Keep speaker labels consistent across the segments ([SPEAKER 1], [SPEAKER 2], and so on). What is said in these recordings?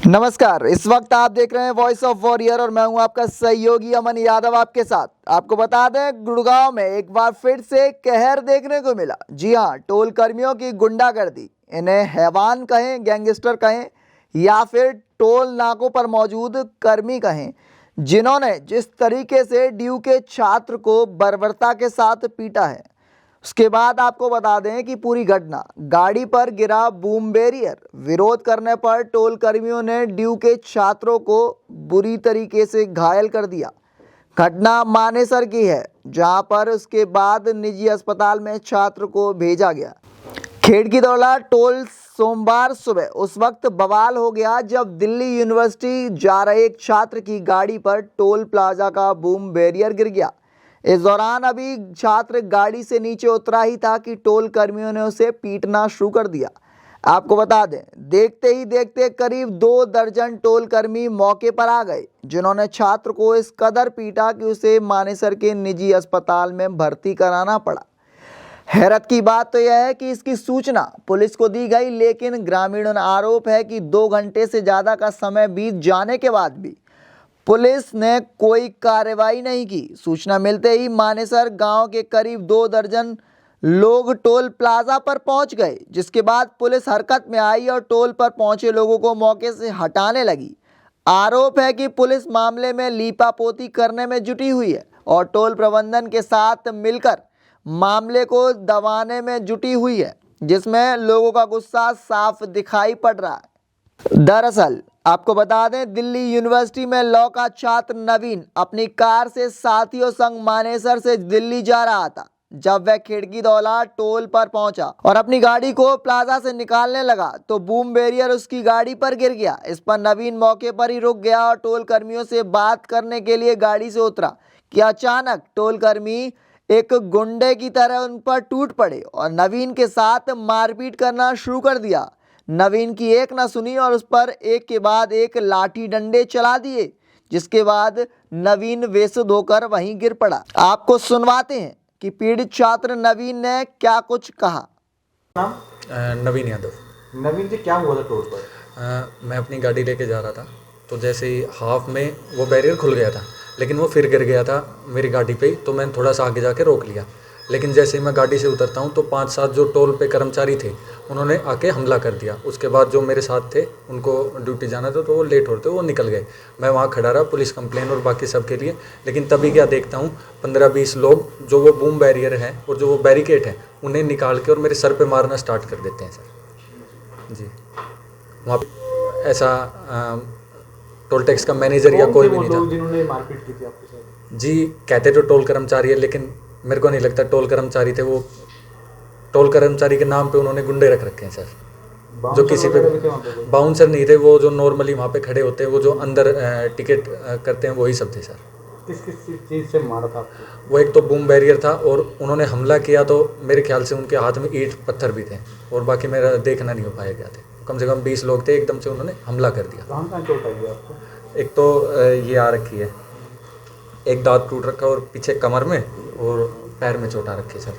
[SPEAKER 1] नमस्कार। इस वक्त आप देख रहे हैं वॉइस ऑफ वॉरियर और मैं हूं आपका सहयोगी अमन यादव आपके साथ। आपको बता दें, गुड़गांव में एक बार फिर से कहर देखने को मिला। जी हां, टोल कर्मियों की गुंडागर्दी, इन्हें हैवान कहें, गैंगस्टर कहें या फिर टोल नाकों पर मौजूद कर्मी कहें, जिन्होंने जिस तरीके से ड्यू के छात्र को बर्बरता के साथ पीटा है। उसके बाद आपको बता दें कि पूरी घटना, गाड़ी पर गिरा बूम बैरियर, विरोध करने पर टोल कर्मियों ने ड्यू के छात्रों को बुरी तरीके से घायल कर दिया। घटना मानेसर की है, जहां पर उसके बाद निजी अस्पताल में छात्र को भेजा गया। खेड़की दौला टोल सोमवार सुबह उस वक्त बवाल हो गया जब दिल्ली यूनिवर्सिटी जा रहे एक छात्र की गाड़ी पर टोल प्लाजा का बूम बैरियर गिर गया। इस दौरान अभी छात्र गाड़ी से नीचे उतरा ही था कि टोल कर्मियों ने उसे पीटना शुरू कर दिया। आपको बता दें, देखते ही देखते करीब 2 दर्जन टोल कर्मी मौके पर आ गए, जिन्होंने छात्र को इस कदर पीटा कि उसे मानेसर के निजी अस्पताल में भर्ती कराना पड़ा। हैरत की बात तो यह है कि इसकी सूचना पुलिस को दी गई, लेकिन ग्रामीणों का आरोप है कि 2 घंटे से ज़्यादा का समय बीत जाने के बाद भी पुलिस ने कोई कार्रवाई नहीं की। सूचना मिलते ही मानेसर गांव के करीब 2 दर्जन लोग टोल प्लाजा पर पहुंच गए, जिसके बाद पुलिस हरकत में आई और टोल पर पहुंचे लोगों को मौके से हटाने लगी। आरोप है कि पुलिस मामले में लीपापोती करने में जुटी हुई है और टोल प्रबंधन के साथ मिलकर मामले को दबाने में जुटी हुई है, जिसमें लोगों का गुस्सा साफ दिखाई पड़ रहा है। दरअसल आपको बता दें, दिल्ली यूनिवर्सिटी में लॉ का छात्र नवीन अपनी कार से साथियों संग मानेसर से दिल्ली जा रहा था। जब वह खिड़की दौला टोल पर पहुंचा और अपनी गाड़ी को प्लाजा से निकालने लगा तो बूम बैरियर उसकी गाड़ी पर गिर गया। इस पर नवीन मौके पर ही रुक गया और टोल कर्मियों से बात करने के लिए गाड़ी से उतरा कि अचानक टोल कर्मी एक गुंडे की तरह उन पर टूट पड़े और नवीन के साथ मारपीट करना शुरू कर दिया। नवीन की एक न सुनी और उस पर एक के बाद एक लाठी डंडे चला दिए, जिसके बाद नवीन बेसुध होकर वहीं गिर पड़ा। आपको सुनवाते हैं कि पीड़ित छात्र नवीन ने क्या कुछ कहा।
[SPEAKER 2] नाम?
[SPEAKER 3] नवीन यादव।
[SPEAKER 2] नवीन जी, क्या हुआ था टोल पर?
[SPEAKER 3] मैं अपनी गाड़ी लेके जा रहा था, तो जैसे ही हाफ में वो बैरियर खुल गया था, लेकिन वो फिर गिर गया था मेरी गाड़ी पे ही, तो मैंने थोड़ा सा आगे जाके रोक लिया। लेकिन जैसे ही मैं गाड़ी से उतरता हूँ तो 5-7 जो टोल पे कर्मचारी थे, उन्होंने आके हमला कर दिया। उसके बाद जो मेरे साथ थे, उनको ड्यूटी जाना था, तो वो लेट होते वो निकल गए। मैं वहाँ खड़ा रहा पुलिस कंप्लेन और बाकी सब के लिए। लेकिन तभी क्या देखता हूँ, 15-20 लोग जो वो बूम बैरियर है और जो वो बैरिकेड है, उन्हें निकाल के और मेरे सर पे मारना स्टार्ट कर देते हैं सर जी। वहाँ पे ऐसा टोल टैक्स का मैनेजर या कोई भी नहीं था।
[SPEAKER 2] जिन्होंने मारपीट की थी आपके साथ?
[SPEAKER 3] जी, कहते तो टोल कर्मचारी है, लेकिन मेरे को नहीं लगता टोल कर्मचारी थे। वो टोल कर्मचारी के नाम पे उन्होंने गुंडे रख रखे हैं सर। जो किसी पे बाउंसर नहीं थे, वो जो नॉर्मली वहाँ पे खड़े होते हैं, वो जो अंदर टिकट करते हैं, वही सब थे सर।
[SPEAKER 2] किस किस चीज़ से मारा था आपको?
[SPEAKER 3] वो एक तो बूम बैरियर था और उन्होंने हमला किया तो मेरे ख्याल से उनके हाथ में ईंट पत्थर भी थे, और बाकी मेरा देखना नहीं हो पाया क्या थे। कम से कम 20 लोग थे, एकदम से उन्होंने हमला कर दिया।
[SPEAKER 2] कहाँ चोट आई आपको?
[SPEAKER 3] एक तो ये आ रखी है, एक दांत टूट रखा और पीछे कमर में और पैर में चोट आ रखी है सर।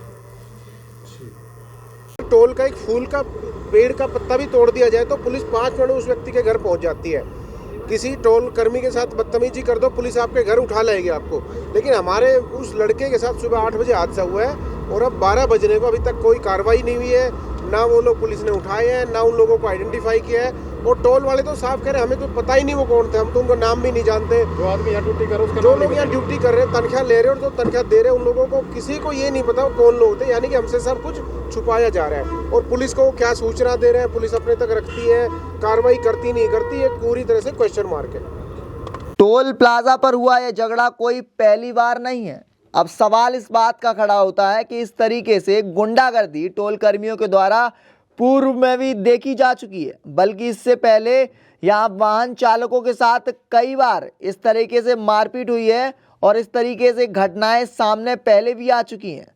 [SPEAKER 4] टोल का एक फूल का पेड़ का पत्ता भी तोड़ दिया जाए तो पुलिस 5 मिनट में उस व्यक्ति के घर पहुंच जाती है। किसी टोल कर्मी के साथ बदतमीजी कर दो, पुलिस आपके घर उठा लाएगी आपको। लेकिन हमारे उस लड़के के साथ सुबह 8 बजे हादसा हुआ है और अब 12 बजने को अभी तक कोई कार्रवाई नहीं हुई है। ना वो लोग पुलिस ने उठाए हैं, ना उन लोगों को आइडेंटिफाई किया है। और टोल वाले तो साफ कह रहे हैं, हमें तो पता ही नहीं वो कौन थे, हम तो उनका नाम भी नहीं जानते।
[SPEAKER 2] जो आदमी यहाँ ड्यूटी कर रहे हैं,
[SPEAKER 4] जो लोग यहाँ ड्यूटी कर रहे हैं, तनख्वाह ले रहे हैं, और जो तनख्वाह दे रहे हैं, उन लोगों को किसी को ये नहीं पता वो कौन लोग थे। यानी कि हमसे सब कुछ छुपाया जा रहा है। और पुलिस को क्या सूचना दे रहे हैं, पुलिस अपने तक रखती है, कार्रवाई करती नहीं करती, एक पूरी तरह से क्वेश्चन मार्क है।
[SPEAKER 1] टोल प्लाजा पर हुआ यह झगड़ा कोई पहली बार नहीं है। अब सवाल इस बात का खड़ा होता है कि इस तरीके से गुंडागर्दी टोल कर्मियों के द्वारा पूर्व में भी देखी जा चुकी है, बल्कि इससे पहले यहाँ वाहन चालकों के साथ कई बार इस तरीके से मारपीट हुई है और इस तरीके से घटनाएं सामने पहले भी आ चुकी हैं।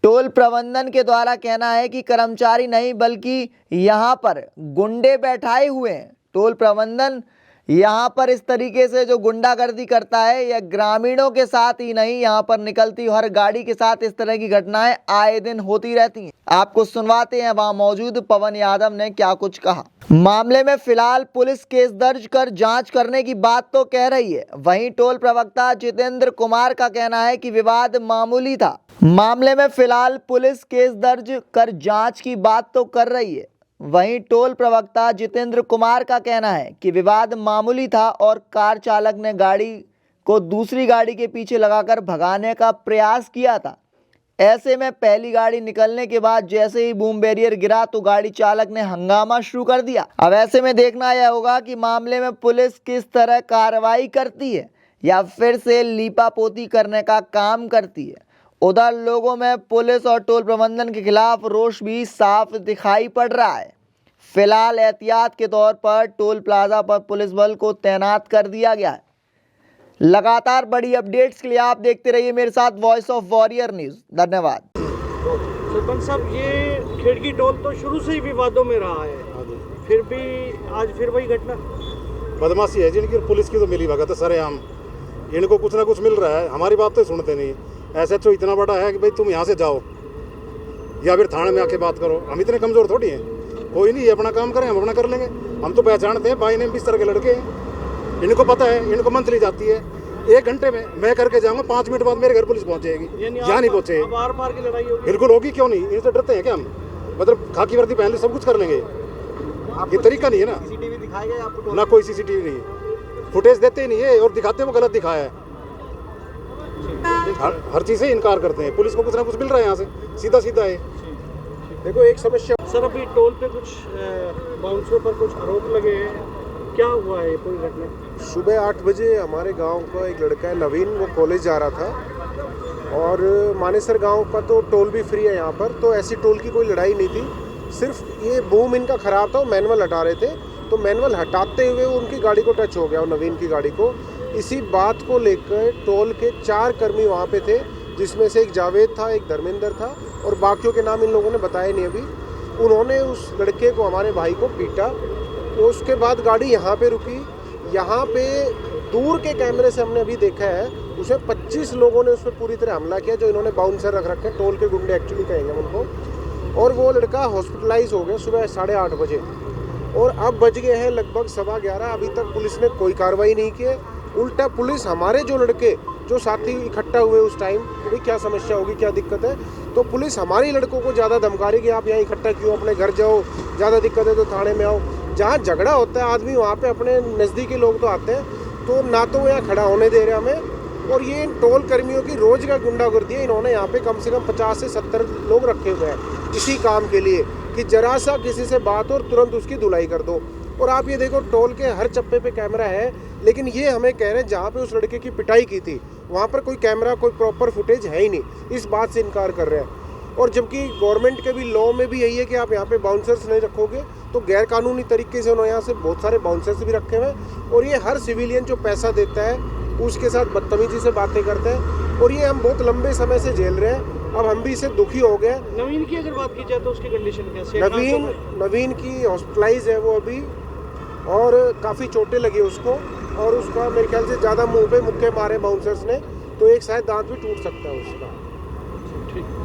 [SPEAKER 1] टोल प्रबंधन के द्वारा कहना है कि कर्मचारी नहीं बल्कि यहाँ पर गुंडे बैठाए हुए हैं। टोल प्रबंधन यहाँ पर इस तरीके से जो गुंडागर्दी करता है, यह ग्रामीणों के साथ ही नहीं, यहाँ पर निकलती हर गाड़ी के साथ इस तरह की घटनाएं आए दिन होती रहती हैं। आपको सुनवाते हैं वहां मौजूद पवन यादव ने क्या कुछ कहा। मामले में फिलहाल पुलिस केस दर्ज कर जांच करने की बात तो कह रही है, वहीं टोल प्रवक्ता जितेंद्र कुमार का कहना है कि विवाद मामूली था। मामले में फिलहाल पुलिस केस दर्ज कर जांच की बात तो कर रही है, वहीं टोल प्रवक्ता जितेंद्र कुमार का कहना है कि विवाद मामूली था और कार चालक ने गाड़ी को दूसरी गाड़ी के पीछे लगाकर भगाने का प्रयास किया था। ऐसे में पहली गाड़ी निकलने के बाद जैसे ही बूम बैरियर गिरा तो गाड़ी चालक ने हंगामा शुरू कर दिया। अब ऐसे में देखना यह होगा कि मामले में पुलिस किस तरह कार्रवाई करती है या फिर से लीपापोती करने का काम करती है। उधर लोगों में पुलिस और टोल प्रबंधन के खिलाफ रोष भी साफ दिखाई पड़ रहा है। फिलहाल एहतियात के तौर पर टोल प्लाजा पर पुलिस बल को तैनात कर दिया गया है। लगातार बड़ी अपडेट्स के लिए आप देखते रहिए मेरे साथ वॉइस ऑफ वॉरियर न्यूज़। धन्यवाद।
[SPEAKER 5] सरपंच साहब, ये खिड़की टोल तो शुरू से ही विवादों में रहा है, फिर भी आज फिर वही घटना।
[SPEAKER 6] बदमाशी है जिनकी, पुलिस की तो मिली भगत है सरेआम। इनको कुछ ना कुछ मिल रहा है, हमारी बात तो सुनते नहीं। SHO इतना बड़ा है कि भाई तुम यहाँ से जाओ या फिर थाने में आके बात करो। हम इतने कमज़ोर थोड़ी हैं। कोई नहीं, ये अपना काम करें, हम अपना कर लेंगे। हम तो पहचानते हैं, बाई नेम बिस्तर के लड़के हैं। इनको पता है, इनको मंथली जाती है। 1 घंटे में मैं करके जाऊँगा, 5 मिनट बाद मेरे घर पुलिस पहुँच जाएगी। यहाँ नहीं पहुँचे,
[SPEAKER 5] आर पार की लड़ाई होगी।
[SPEAKER 6] बिल्कुल होगी, क्यों नहीं। इनसे डरते हैं क्या हम? मतलब खाकी वर्दी पहन ले सब कुछ कर लेंगे। ये तरीका नहीं है ना।
[SPEAKER 5] CCTV दिखाया गया आपको?
[SPEAKER 6] ना कोई CCTV नहीं है, फुटेज देते ही नहीं है और दिखाते हैं वो गलत दिखाया है। हर चीज़ से इनकार करते हैं। पुलिस को कुछ ना कुछ मिल रहा है यहाँ से, सीधा सीधा है।
[SPEAKER 4] देखो एक समस्या
[SPEAKER 5] सर, अभी टोल पे कुछ बाउंसरों पर कुछ आरोप लगे हैं, क्या हुआ है पूरी घटना?
[SPEAKER 4] सुबह 8 बजे हमारे गांव का एक लड़का है नवीन, वो कॉलेज जा रहा था और मानेसर गांव का तो टोल भी फ्री है यहाँ पर, तो ऐसी टोल की कोई लड़ाई नहीं थी। सिर्फ ये बूम इनका ख़राब था, वो मैनुअल हटा रहे थे, तो मैनुअल हटाते हुए उनकी गाड़ी को टच हो गया, वो नवीन की गाड़ी को। इसी बात को लेकर टोल के 4 कर्मी वहाँ पे थे, जिसमें से एक जावेद था, एक धर्मेंद्र था और बाकियों के नाम इन लोगों ने बताए नहीं अभी। उन्होंने उस लड़के को, हमारे भाई को पीटा। तो उसके बाद गाड़ी यहाँ पे रुकी। यहाँ पे दूर के कैमरे से हमने अभी देखा है, उसमें 25 लोगों ने उस पर पूरी तरह हमला किया, जो इन्होंने बाउंसर रख रखे, टोल के गुंडे एक्चुअली कहेंगे उनको। और वो लड़का हॉस्पिटलाइज हो गया सुबह 8:30 बजे और अब बज गए हैं लगभग 11:15। अभी तक पुलिस ने कोई कार्रवाई नहीं की है। उल्टा पुलिस हमारे जो लड़के जो साथी इकट्ठा हुए उस टाइम कि भाई क्या समस्या होगी, क्या दिक्कत है, तो पुलिस हमारे लड़कों को ज़्यादा धमका रही कि आप यहाँ इकट्ठा क्यों, अपने घर जाओ, ज़्यादा दिक्कत है तो थाने में आओ। जहाँ झगड़ा होता है आदमी वहाँ पे अपने नज़दीकी लोग तो आते हैं, तो ना तो वो यहाँ खड़ा होने दे रहे हमें। और ये टोल कर्मियों की रोज़ का गुंडागर्दी है। इन्होंने यहाँ पे कम से कम 50 से 70 लोग रखे हुए हैं इसी काम के लिए कि जरा सा किसी से बात और तुरंत उसकी धुलाई कर दो। और आप ये देखो, टोल के हर चप्पे पे कैमरा है, लेकिन ये हमें कह रहे हैं जहाँ पे उस लड़के की पिटाई की थी वहाँ पर कोई कैमरा, कोई प्रॉपर फुटेज है ही नहीं। इस बात से इनकार कर रहे हैं। और जबकि गवर्नमेंट के भी लॉ में भी यही है कि आप यहाँ पे बाउंसर्स नहीं रखोगे, तो गैर कानूनी तरीके से उन्होंने यहाँ से बहुत सारे बाउंसर्स भी रखे हुए हैं। और ये हर सिविलियन जो पैसा देता है उसके साथ बदतमीजी से बातें करते हैं, और ये हम बहुत लंबे समय से झेल रहे हैं। अब हम भी इससे दुखी हो गए।
[SPEAKER 5] नवीन की अगर बात की जाए तो उसकी कंडीशन कैसी है?
[SPEAKER 4] नवीन की हॉस्पिटलाइज है वो अभी, और काफ़ी चोटें लगी उसको, और उसका मेरे ख्याल से ज़्यादा मुंह पे मुक्के मारे बाउंसर्स ने, तो एक शायद दांत भी टूट सकता है उसका।
[SPEAKER 5] ठीक।